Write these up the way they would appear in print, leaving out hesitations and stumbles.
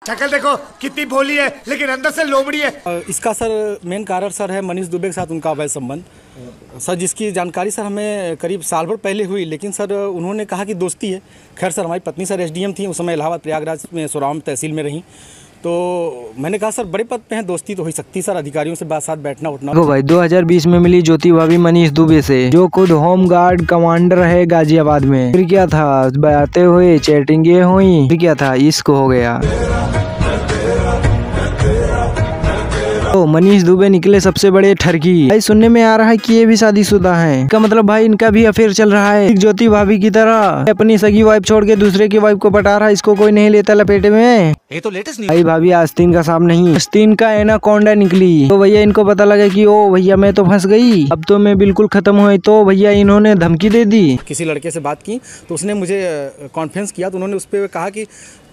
शक्ल देखो कितनी भोली है, लेकिन अंदर से लोमड़ी है। इसका सर मेन कारण सर है मनीष दुबे के साथ उनका अवैध संबंध सर, जिसकी जानकारी सर हमें करीब साल भर पहले हुई, लेकिन सर उन्होंने कहा कि दोस्ती है। खैर सर हमारी पत्नी सर एसडीएम थी उस समय, इलाहाबाद प्रयागराज में सोराम तहसील में रहीं, तो मैंने कहा सर बड़े पद पे हैं, दोस्ती तो हो सकती है सर, अधिकारियों से साथ बैठना उठना। भाई 2020 में मिली ज्योति भाभी मनीष दुबे से, जो खुद होम गार्ड कमांडर है गाजियाबाद में। फिर क्या था, बातें हुई, चैटिंगे हुई, फिर क्या था, इश्क हो गया। तो मनीष दुबे निकले सबसे बड़े ठरकी। भाई सुनने में आ रहा है कि ये भी शादीशुदा हैं। इसका मतलब भाई इनका भी अफेयर चल रहा है, एक ज्योति भाभी की तरह। अपनी सगी वाइफ छोड़ के दूसरे की वाइफ को पटा रहा है, इसको कोई नहीं लेता लपेटे में। ये तो लेटेस्ट भाई भाभी आस्तीन का सांप नहीं, आस्तीन का एनाकोंडा निकली। तो भैया इनको पता लगा कि ओ भैया मैं तो फंस गई, अब तो मैं बिल्कुल खत्म हुई। तो भैया इन्होंने धमकी दे दी। किसी लड़के से बात की तो उसने मुझे कॉन्फ्रेंस किया, तो उन्होंने उस पर कहा कि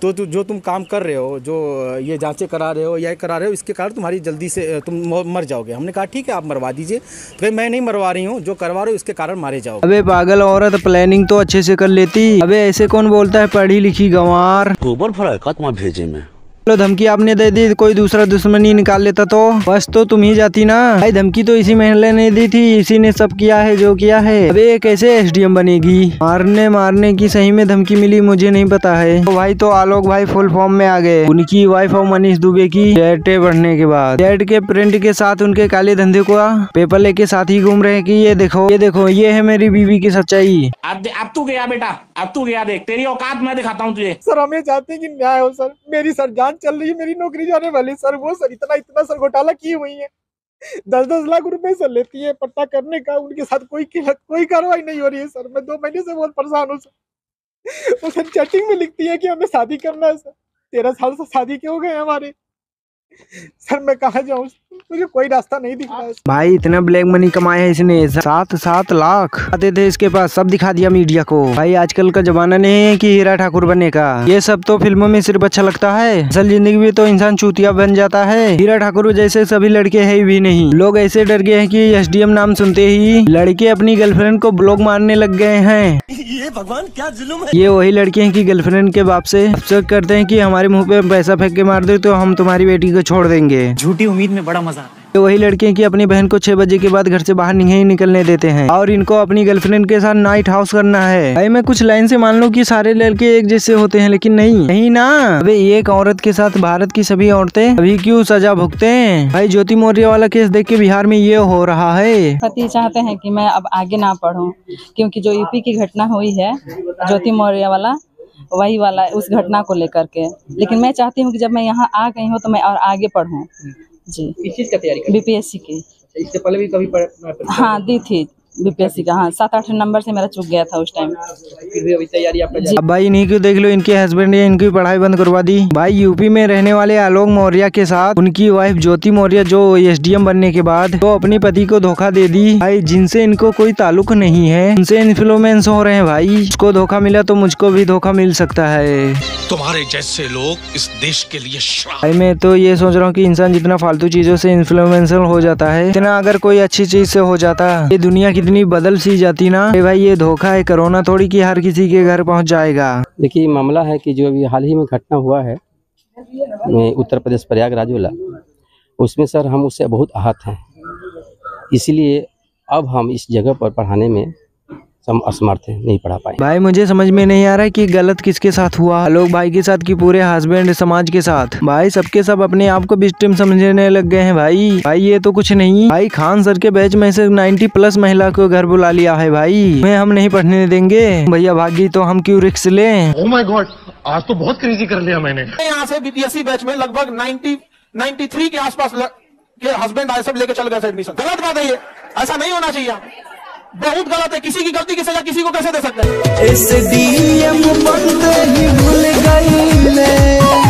तो जो तुम काम कर रहे हो, जो ये जांचें करा रहे हो या करा रहे हो, इसके कारण तुम्हारी जल्दी से तुम मर जाओगे। हमने कहा ठीक है आप मरवा दीजिए। तो मैं नहीं मरवा रही हूँ, जो करवा रहे हो इसके कारण मारे जाओगे। अबे पागल औरत, प्लानिंग तो अच्छे से कर लेती। अबे ऐसे कौन बोलता है पढ़ी लिखी गंवार। गोबर भरा का तुम्हारे भेजे में। लो धमकी आपने दे दी, कोई दूसरा दुश्मनी निकाल लेता तो बस तो तुम ही जाती ना। भाई धमकी तो इसी महिला ने दी थी, इसी ने सब किया है जो किया है। अबे कैसे एसडीएम बनेगी, मारने की सही में धमकी मिली, मुझे नहीं पता है। तो भाई तो आलोक भाई फुल फॉर्म में आ गए। उनकी वाइफ और मनीष दुबे की चैटें बढ़ने के बाद चैट के प्रिंट के साथ उनके काले धंधे को पेपर लेके साथ ही घूम रहे हैं कि ये देखो ये है मेरी बीवी की सच्चाई। अब तू गया बेटा, अब तू गया, देख तेरी औकात मैं दिखाता हूँ तुझे। सर हमें चाहते हैं कि न्याय हो सर, मेरी सर जान चल रही है, मेरी नौकरी जाने वाली सर। वो सर इतना सर घोटाला की हुई है, 10-10 लाख रुपए सर लेती है पट्टा करने का, उनके साथ कोई कार्रवाई नहीं हो रही है सर। मैं 2 महीने से बहुत परेशान हूँ सर। वो सर चैटिंग में लिखती है कि हमें शादी करना है सर, 13 साल से शादी के हो गए हमारे। सर मैं कहाँ जाऊँ, मुझे कोई रास्ता नहीं दिख रहा है। भाई इतना ब्लैक मनी कमाया है इसने, 7 लाख आते थे इसके पास, सब दिखा दिया मीडिया को। भाई आजकल का जमाना नहीं है कि हीरा ठाकुर बनने का, ये सब तो फिल्मों में सिर्फ अच्छा लगता है, असल जिंदगी में तो इंसान चूतिया बन जाता है। हीरा ठाकुर जैसे सभी लड़के है भी नहीं। लोग ऐसे डर गए हैं कि एसडीएम नाम सुनते ही लड़के अपनी गर्लफ्रेंड को ब्लॉक मारने लग गए हैं। ये भगवान क्या जुल्म है। ये वही लड़के हैं कि गर्लफ्रेंड के बाप से शक करते हैं कि हमारे मुँह पे पैसा फेंक के मार दे तो हम तुम्हारी बेटी को छोड़ देंगे। झूठी उम्मीद में बड़ा मजा आता है। तो वही लड़के हैं कि अपनी बहन को 6 बजे के बाद घर से बाहर नहीं निकलने देते हैं, और इनको अपनी गर्लफ्रेंड के साथ नाइट हाउस करना है। भाई मैं कुछ लाइन से मान लूं कि सारे लड़के एक जैसे होते हैं, लेकिन नहीं ना। अबे एक औरत के साथ भारत की सभी औरतें अभी क्यों सजा भुगते हैं। भाई ज्योति मौर्य वाला केस देख के बिहार में ये हो रहा है। पति चाहते हैं कि मैं अब आगे ना पढूं, क्योंकि जो यूपी की घटना हुई है ज्योति मौर्य वाला, वही वाला उस घटना को लेकर के। लेकिन मैं चाहती हूँ कि जब मैं यहाँ आ गई हूँ तो मैं और आगे पढूं। जी किस चीज का तैयारी? बीपीएससी की। इससे पहले भी कभी हाँ दी थी बीपीएससी का, हाँ 7-8 नंबर से मेरा चूक गया था उस टाइम। फिर भी अभी तैयारी आपका। अब भाई इन्हीं को देख लो, इनके हस्बैंड ने इनकी पढ़ाई बंद करवा दी। भाई यूपी में रहने वाले आलोक मौर्य के साथ उनकी वाइफ ज्योति मौर्य जो एसडीएम बनने के बाद तो अपने पति को धोखा दे दी। भाई जिनसे इनको कोई ताल्लुक नहीं है, उनसे इन्फ्लुएंस हो रहे हैं। भाई उसको धोखा मिला तो मुझको भी धोखा मिल सकता है। तुम्हारे जैसे लोग इस देश के लिए श्राप। भाई मैं तो ये सोच रहा हूँ कि इंसान जितना फालतू चीजों से इन्फ्लुएंसर हो जाता है, इतना अगर कोई अच्छी चीज से हो जाता, ये दुनिया कितनी बदल सी जाती ना। भाई ये धोखा है, कोरोना थोड़ी कि हर किसी के घर पहुंच जाएगा। देखिए मामला है कि जो अभी हाल ही में घटना हुआ है उत्तर प्रदेश प्रयागराज वाला, उसमें सर हम उससे बहुत आहत हैं। इसलिए अब हम इस जगह पर पढ़ाने में हम असमर्थ हैं, नहीं पढ़ा पाए। भाई मुझे समझ में नहीं आ रहा है कि गलत किसके साथ हुआ, आलोक भाई के साथ कि पूरे हस्बैंड समाज के साथ। भाई सबके सब अपने आप को विक्टिम समझने लग गए हैं। भाई ये तो कुछ नहीं। भाई खान सर के बैच में से 90+ महिला को घर बुला लिया है। भाई मैं हम नहीं पढ़ने देंगे। भैया भागी तो हम क्यों रिस्क लें। ओह माय गॉड, आज तो बहुत क्रेजी कर लिया मैंने। यहाँ से बीपीएससी बैच में लगभग 93 के आसपास के हस्बैंड आए, सब लेके चल गए एडमिशन। गलत बात है ये, ऐसा नहीं होना चाहिए, बहुत गलत है। किसी की गलती की सजा किसी को कैसे दे सकते हैं। एसडीएम बनते ही भूल गई।